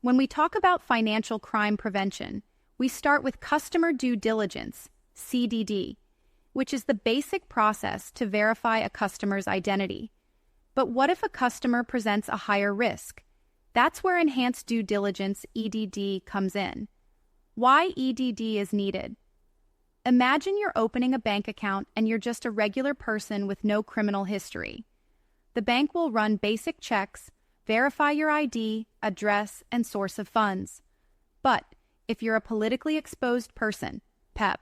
When we talk about financial crime prevention, we start with customer due diligence, CDD, which is the basic process to verify a customer's identity. But what if a customer presents a higher risk? That's where enhanced due diligence, EDD, comes in. Why EDD is needed? Imagine you're opening a bank account and you're just a regular person with no criminal history. The bank will run basic checks, verify your ID, address, and source of funds. But if you're a politically exposed person, PEP,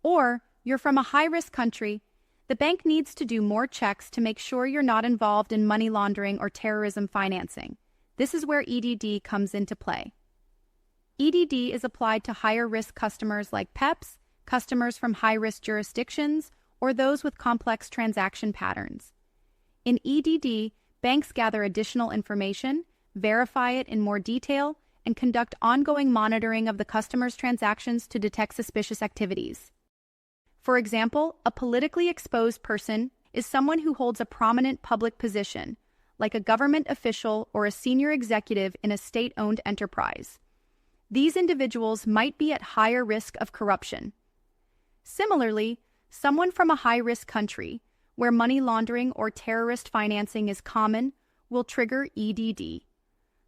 or you're from a high-risk country, the bank needs to do more checks to make sure you're not involved in money laundering or terrorism financing. This is where EDD comes into play. EDD is applied to higher-risk customers like PEPs, customers from high-risk jurisdictions, or those with complex transaction patterns. In EDD, banks gather additional information, verify it in more detail, and conduct ongoing monitoring of the customer's transactions to detect suspicious activities. For example, a politically exposed person is someone who holds a prominent public position, like a government official or a senior executive in a state-owned enterprise. These individuals might be at higher risk of corruption. Similarly, someone from a high-risk country, where money laundering or terrorist financing is common, will trigger EDD.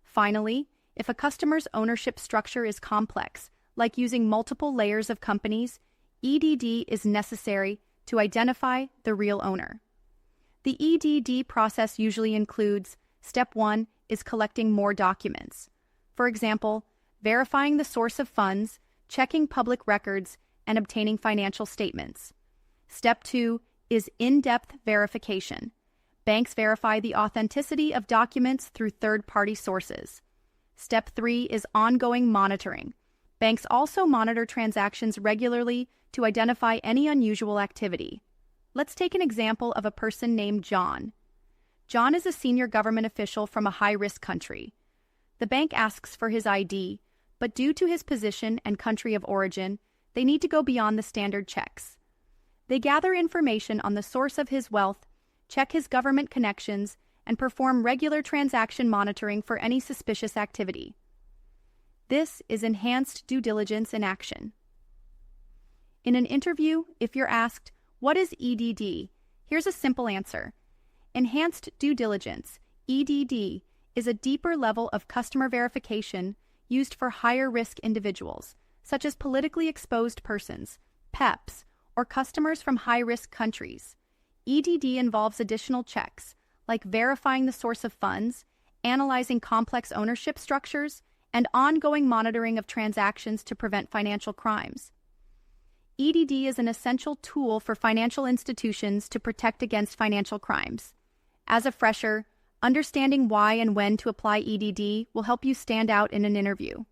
Finally, if a customer's ownership structure is complex, like using multiple layers of companies, EDD is necessary to identify the real owner. The EDD process usually includes: Step 1 is collecting more documents. For example, verifying the source of funds, checking public records, and obtaining financial statements. Step 2 is in-depth verification. Banks verify the authenticity of documents through third-party sources. Step 3 is ongoing monitoring. Banks also monitor transactions regularly to identify any unusual activity. Let's take an example of a person named John. John is a senior government official from a high-risk country. The bank asks for his ID, but due to his position and country of origin, they need to go beyond the standard checks. They gather information on the source of his wealth, check his government connections, and perform regular transaction monitoring for any suspicious activity. This is enhanced due diligence in action. In an interview, if you're asked, "What is EDD?" here's a simple answer. Enhanced due diligence, EDD, is a deeper level of customer verification used for higher-risk individuals, such as politically exposed persons, PEPs, or customers from high-risk countries. EDD involves additional checks, like verifying the source of funds, analyzing complex ownership structures, and ongoing monitoring of transactions to prevent financial crimes. EDD is an essential tool for financial institutions to protect against financial crimes. As a fresher, understanding why and when to apply EDD will help you stand out in an interview.